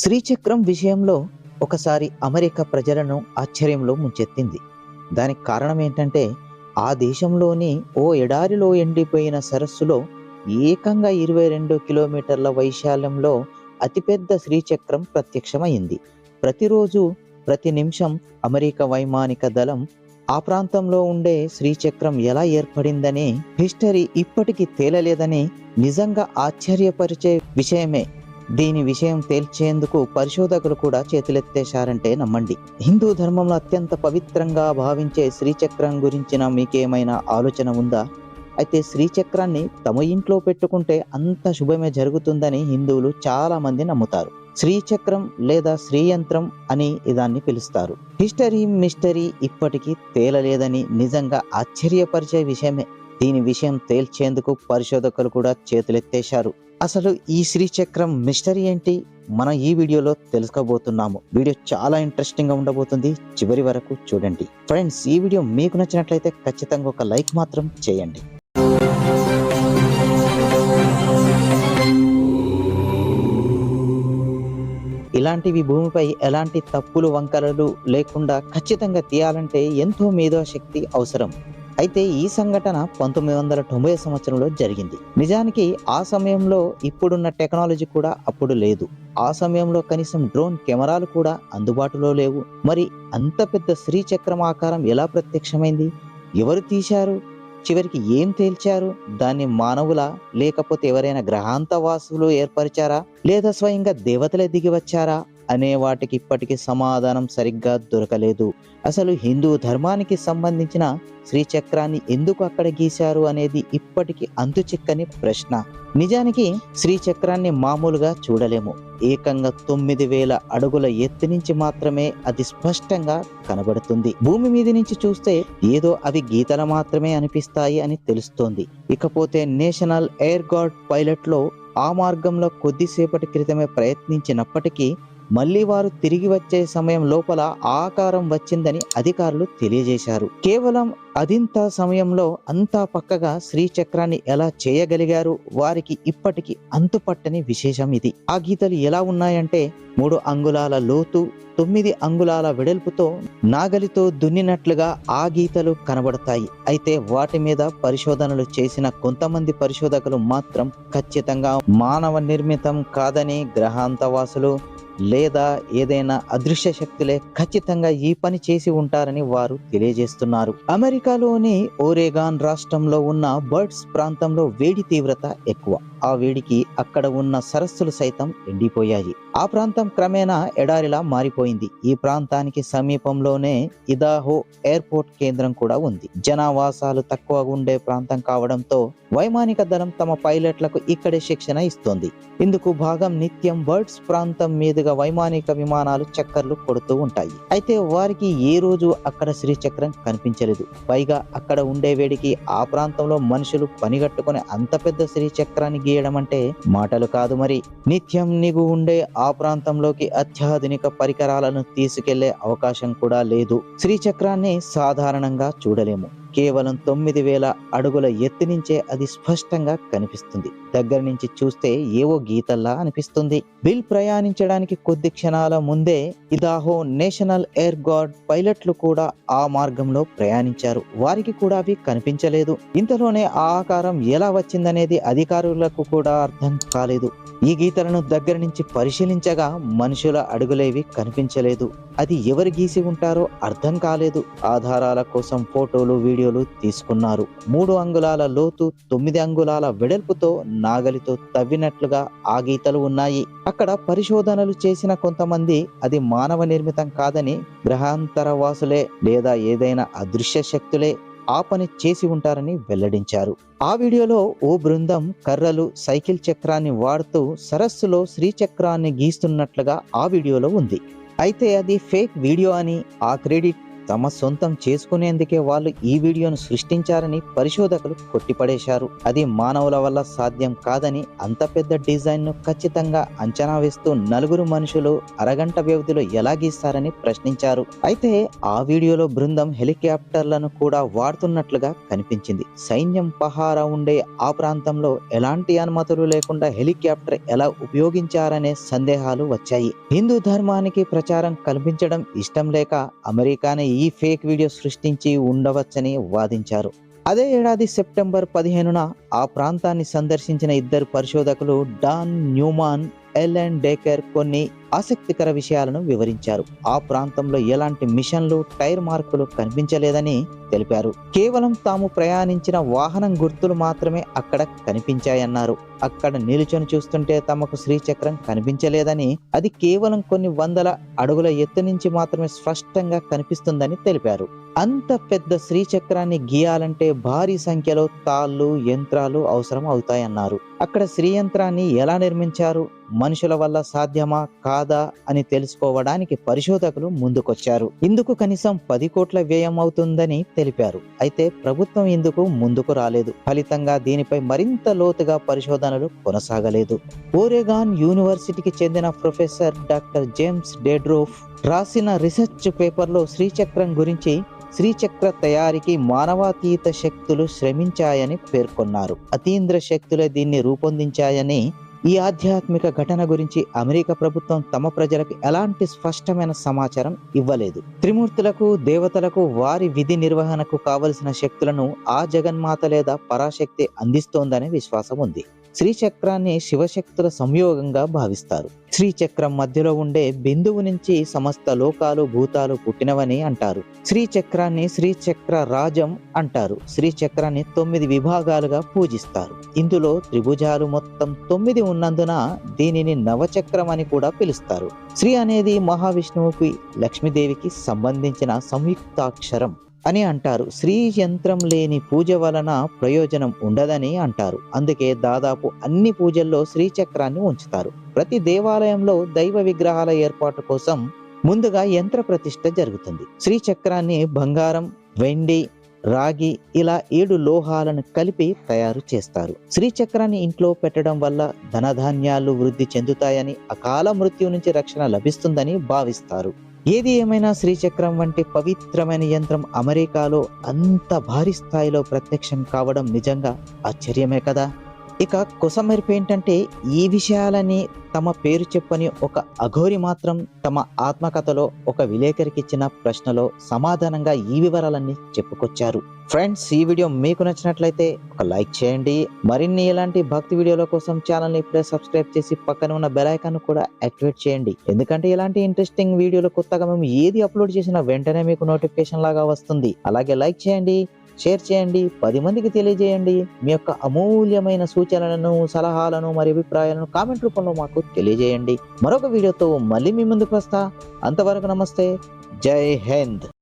శ్రీచక్రం విషయంలో ఒకసారి అమెరికా ప్రజలను ఆశ్చర్యంలో ముంచెత్తింది. దానికి కారణం ఏంటంటే, ఆ దేశంలోని ఓ ఎడారిలో ఎండిపోయిన సరస్సులో ఏకంగా 22 కిలోమీటర్ల వైశాల్యంలో అతిపెద్ద శ్రీచక్రం ప్రత్యక్షమైంది. ప్రతిరోజు, ప్రతి నిమిషం అమెరికా వైమానిక దళం ఆ ప్రాంతంలో ఉండే శ్రీచక్రం ఎలా ఏర్పడిందని హిస్టరీ ఇప్పటికీ తేలలేదని నిజంగా ఆశ్చర్యపరిచే విషయమే. దీని విషయం తేల్చేందుకు పరిశోధకులు కూడా చేతులెత్తేశారంటే నమ్మండి. హిందూ ధర్మంలో అత్యంత పవిత్రంగా భావించే శ్రీచక్రం గురించిన మీకేమైనా ఆలోచన ఉందా? అయితే శ్రీచక్రాన్ని తమ ఇంట్లో పెట్టుకుంటే అంత శుభమే జరుగుతుందని హిందువులు చాలా మంది నమ్ముతారు. శ్రీచక్రం లేదా శ్రీయంత్రం అని దాన్ని పిలుస్తారు. హిస్టరీ మిస్టరీ ఇప్పటికీ తేలలేదని నిజంగా ఆశ్చర్యపరిచే విషయమే. దీని విషయం తేల్చేందుకు పరిశోధకులు కూడా చేతులెత్తేశారు. అసలు ఈ శ్రీచక్రం మిస్టరీ ఏంటి, మనం ఈ వీడియోలో తెలుసుకోబోతున్నాము. వీడియో చాలా ఇంట్రెస్టింగ్ గా ఉండబోతుంది, చివరి వరకు చూడండి. ఫ్రెండ్స్, ఈ వీడియో మీకు నచ్చినట్లయితే ఖచ్చితంగా ఒక లైక్ మాత్రం చేయండి. ఇలాంటివి భూమిపై ఎలాంటి తప్పులు వంకరలు లేకుండా ఖచ్చితంగా తీయాలంటే ఎంతో మేధాశక్తి అవసరం. అయితే ఈ సంఘటన 1990 సంవత్సరంలో జరిగింది. నిజానికి ఆ సమయంలో ఇప్పుడున్న టెక్నాలజీ కూడా అప్పుడు లేదు. ఆ సమయంలో కనీసం డ్రోన్ కెమెరాలు కూడా అందుబాటులో లేవు. మరి అంత పెద్ద శ్రీచక్రం ఆకారం ఎలా ప్రత్యక్షమైంది? ఎవరు తీశారు? చివరికి ఏం తేల్చారు? దాన్ని మానవులా, లేకపోతే ఎవరైనా గ్రహాంతవాసులు ఏర్పరిచారా, లేదా స్వయంగా దేవతలే దిగి వచ్చారా అనే వాటికి ఇప్పటికీ సమాధానం సరిగ్గా దొరకలేదు. అసలు హిందూ ధర్మానికి సంబంధించిన శ్రీచక్రాన్ని ఎందుకు అక్కడ గీశారు అనేది ఇప్పటికీ అంతుచిక్కని ప్రశ్న. నిజానికి శ్రీచక్రాన్ని మామూలుగా చూడలేము. ఏకంగా 9000 అడుగుల ఎత్తు నుంచి మాత్రమే అది స్పష్టంగా కనబడుతుంది. భూమి మీద నుంచి చూస్తే ఏదో అవి గీతలు మాత్రమే అనిపిస్తాయి అని తెలుస్తోంది. ఇకపోతే నేషనల్ ఎయిర్ గార్డ్ పైలట్లో ఆ మార్గంలో కొద్దిసేపటి క్రితమే ప్రయత్నించినప్పటికీ మళ్ళీ వారు తిరిగి వచ్చే సమయం లోపల ఆకారం వచ్చిందని అధికారులు తెలియజేశారు. కేవలం అదింత సమయంలో అంతా పక్కగా శ్రీచక్రాన్ని ఎలా చేయగలిగారు? వారికి ఇప్పటికీ అంతుపట్టని విశేషం ఇది. ఆ గీతలు ఎలా ఉన్నాయంటే 3 అంగుళాల లోతు, 9 అంగుళాల వెడల్పుతో నాగలితో దున్నినట్లుగా ఆ గీతలు కనబడతాయి. అయితే వాటి మీద పరిశోధనలు చేసిన కొంతమంది పరిశోధకులు మాత్రం ఖచ్చితంగా మానవ నిర్మితం కాదని, గ్రహాంతవాసులు లేదా ఏదైనా అదృశ్య శక్తులే ఖచ్చితంగా ఈ పని చేసి ఉంటారని వారు తెలియజేస్తున్నారు. అమెరికాలోని ఓరెగాన్ రాష్ట్రంలో ఉన్న బర్డ్స్ ప్రాంతంలో వేడి తీవ్రత ఎక్కువ. ఆ వేడికి అక్కడ ఉన్న సరస్సులు సైతం ఎండిపోయాయి. ఆ ప్రాంతం క్రమేణా ఎడారిలా మారిపోయింది. ఈ ప్రాంతానికి సమీపంలోనే ఇదాహో ఎయిర్పోర్ట్ కేంద్రం కూడా ఉంది. జనావాసాలు తక్కువ ఉండే ప్రాంతం కావడంతో వైమానిక దళం తమ పైలట్లకు ఇక్కడే శిక్షణ ఇస్తోంది. ఇందుకు భాగం నిత్యం బర్డ్స్ ప్రాంతం మీదుగా వైమానిక విమానాలు చక్కర్లు కొడుతూ ఉంటాయి. అయితే వారికి ఏ రోజు అక్కడ శ్రీచక్రం కనిపించలేదు. పైగా అక్కడ ఉండే వేడికి ఆ ప్రాంతంలో మనుషులు పనిగట్టుకుని అంత పెద్ద శ్రీచక్రాన్ని గీయడం అంటే మాటలు కాదు. మరి నిత్యం నిగు ఉండే ఆ ప్రాంతంలోకి అత్యాధునిక పరికరాలను తీసుకెళ్లే అవకాశం కూడా లేదు. శ్రీచక్రాన్ని సాధారణంగా చూడలేము. కేవలం 9000 అడుగుల ఎత్తు నుంచే అది స్పష్టంగా కనిపిస్తుంది. దగ్గర నుంచి చూస్తే ఏవో గీతల్లా అనిపిస్తుంది. బిల్ ప్రయాణించడానికి కొద్ది క్షణాల ముందే ఇదాహో నేషనల్ ఎయిర్ గార్డ్ పైలట్లు కూడా ఆ మార్గంలో ప్రయాణించారు. వారికి కూడా అవి కనిపించలేదు. ఇంతలోనే ఆ ఆకారం ఎలా వచ్చిందనేది అధికారులకు కూడా అర్థం కాలేదు. ఈ గీతలను దగ్గర నుంచి పరిశీలించగా మనుషుల అడుగులేవి కనిపించలేదు. అది ఎవరు గీసి ఉంటారో అర్థం కాలేదు. ఆధారాల కోసం ఫోటోలు, వీడియోలు తీసుకున్నారు. 3 అంగుళాల లోతు, 9 అంగుళాల వెడల్పుతో నాగలితో తవ్వినట్లుగా ఆ గీతలు ఉన్నాయి. అక్కడ పరిశోధనలు చేసిన కొంతమంది అది మానవ నిర్మితం కాదని, గ్రహాంతరవాసులే లేదా ఏదైనా అదృశ్య శక్తులే ఆ పని చేసి ఉంటారని వెల్లడించారు. ఆ వీడియోలో ఓ బృందం కర్రలు, సైకిల్ చక్రాన్ని వాడుతూ సరస్సులో శ్రీచక్రాన్ని గీస్తున్నట్లుగా ఆ వీడియోలో ఉంది. అయితే అది ఫేక్ వీడియో అని, ఆ క్రెడిట్ తమ సొంతం చేసుకునేందుకే వాళ్ళు ఈ వీడియోను సృష్టించారని పరిశోధకులు కొట్టిపడేశారు. అది మానవుల వల్ల సాధ్యం కాదని, అంత పెద్ద డిజైన్ ను ఖచ్చితంగా అంచనా వేస్తూ నలుగురు మనుషులు అరగంట వ్యవధిలో ఎలా గీస్తారని ప్రశ్నించారు. అయితే ఆ వీడియోలో బృందం హెలికాప్టర్లను కూడా వాడుతున్నట్లుగా కనిపించింది. సైన్యం పహారా ఉండే ఆ ప్రాంతంలో ఎలాంటి అనుమతులు లేకుండా హెలికాప్టర్ ఎలా ఉపయోగించారనే సందేహాలు వచ్చాయి. హిందూ ధర్మానికి ప్రచారం కల్పించడం ఇష్టం లేక అమెరికానే ఈ ఫేక్ వీడియో సృష్టించి ఉండవచ్చని వాదించారు. అదే ఏడాది సెప్టెంబర్ 15న ఆ ప్రాంతాన్ని సందర్శించిన ఇద్దరు పరిశోధకులు డాన్ న్యూమాన్, ఎలెన్ డేకర్ కొన్ని ఆసక్తికర విషయాలను వివరించారు. ఆ ప్రాంతంలో ఎలాంటి మిషన్లు, టైర్ మార్కులు కనిపించలేదని తెలిపారు. కేవలం తాము ప్రయాణించిన వాహనం గుర్తులు మాత్రమే అక్కడ కనిపించాయన్నారు. అక్కడ నిలుచొని చూస్తుంటే తమకు శ్రీచక్రం కనిపించలేదని, అది కేవలం కొన్ని వందల అడుగుల ఎత్తు నుంచి మాత్రమే స్పష్టంగా కనిపిస్తుందని తెలిపారు. అంత పెద్ద శ్రీచక్రాన్ని గీయాలంటే భారీ సంఖ్యలో తాళ్ళు, యంత్రాలు అవసరం అవుతాయన్నారు. అక్కడ శ్రీయంత్రాన్ని ఎలా నిర్మించారు, మనుషుల వల్ల సాధ్యమా కాదా అని తెలుసుకోవడానికి పరిశోధకులు ముందుకొచ్చారు. ఇందుకు కనీసం 10 కోట్ల వ్యయం అవుతుందని తెలిపారు. అయితే ప్రభుత్వం ఇందుకు ముందుకు రాలేదు. ఫలితంగా దీనిపై మరింత లోతుగా పరిశోధనలు కొనసాగలేదు. ఓరెగాన్ యూనివర్సిటీకి చెందిన ప్రొఫెసర్ డాక్టర్ జేమ్స్ డెడ్రోఫ్ రాసిన రీసెర్చ్ పేపర్లో శ్రీచక్రం గురించి, శ్రీచక్ర తయారీకి మానవాతీత శక్తులు శ్రమించాయని పేర్కొన్నారు. అతీంద్ర శక్తులే దీన్ని రూపొందించాయని, ఈ ఆధ్యాత్మిక ఘటన గురించి అమెరికా ప్రభుత్వం తమ ప్రజలకు ఎలాంటి స్పష్టమైన సమాచారం ఇవ్వలేదు. త్రిమూర్తులకు, దేవతలకు వారి విధి నిర్వహణకు కావలసిన శక్తులను ఆ జగన్మాత లేదా పరాశక్తి అందిస్తోందనే విశ్వాసం ఉంది. శ్రీచక్రాన్ని శివశక్తుల సంయోగంగా భావిస్తారు. శ్రీచక్రం మధ్యలో ఉండే బిందువు నుంచి సమస్త లోకాలు, భూతాలు పుట్టినవని అంటారు. శ్రీచక్రాన్ని శ్రీచక్ర రాజం అంటారు. శ్రీచక్రాన్ని 9 విభాగాలుగా పూజిస్తారు. ఇందులో త్రిభుజాలు మొత్తం 9 ఉన్నందున దీనిని నవచక్రం అని కూడా పిలుస్తారు. శ్రీ అనేది మహావిష్ణువుకి, లక్ష్మీదేవికి సంబంధించిన సంయుక్తాక్షరం అని అంటారు. శ్రీ యంత్రం లేని పూజ వలన ప్రయోజనం ఉండదని అంటారు. అందుకే దాదాపు అన్ని పూజల్లో శ్రీచక్రాన్ని ఉంచుతారు. ప్రతి దేవాలయంలో దైవ విగ్రహాల ఏర్పాటు కోసం ముందుగా యంత్ర ప్రతిష్ఠ జరుగుతుంది. శ్రీచక్రాన్ని బంగారం, వెండి, రాగి ఇలా 7 లోహాలను కలిపి తయారు చేస్తారు. శ్రీచక్రాన్ని ఇంట్లో పెట్టడం వల్ల ధనధాన్యాలు వృద్ధి చెందుతాయని, అకాల మృత్యు నుంచి రక్షణ లభిస్తుందని భావిస్తారు. ఏది ఏమైనా శ్రీచక్రం వంటి పవిత్రమైన యంత్రం అమెరికాలో అంత భారీ స్థాయిలో ప్రత్యక్షం కావడం నిజంగా ఆశ్చర్యమే కదా. ఇక కొసమెరుపు ఏంటంటే, ఈ విషయాలని తమ పేరు చెప్పని ఒక అఘోరి మాత్రం తమ ఆత్మకథలో ఒక విలేకరికి ఇచ్చిన ప్రశ్నలో సమాధానంగా ఈ వివరాలన్నీ చెప్పుకొచ్చారు. ఫ్రెండ్స్, ఈ వీడియో మీకు నచ్చినట్లయితే ఒక లైక్ చేయండి. మరిన్ని ఇలాంటి భక్తి వీడియోల కోసం ఛానల్ ని ఇప్పుడే సబ్స్క్రైబ్ చేసి పక్కన ఉన్న బెల్ ఐకాన్ కూడా యాక్టివేట్ చేయండి. ఎందుకంటే ఇలాంటి ఇంట్రెస్టింగ్ వీడియోలు కొత్తగా మేము ఏది అప్లోడ్ చేసినా వెంటనే మీకు నోటిఫికేషన్ లాగా వస్తుంది. అలాగే లైక్ చేయండి, షేర్ చేయండి, 10 మందికి తెలియజేయండి. మీ యొక్క అమూల్యమైన సూచనలను, సలహాలను మరియు అభిప్రాయాలను కామెంట్ రూపంలో మాకు తెలియజేయండి. మరొక వీడియోతో మళ్ళీ మీ ముందుకు వస్తా. అంతవరకు నమస్తే. జై హింద్.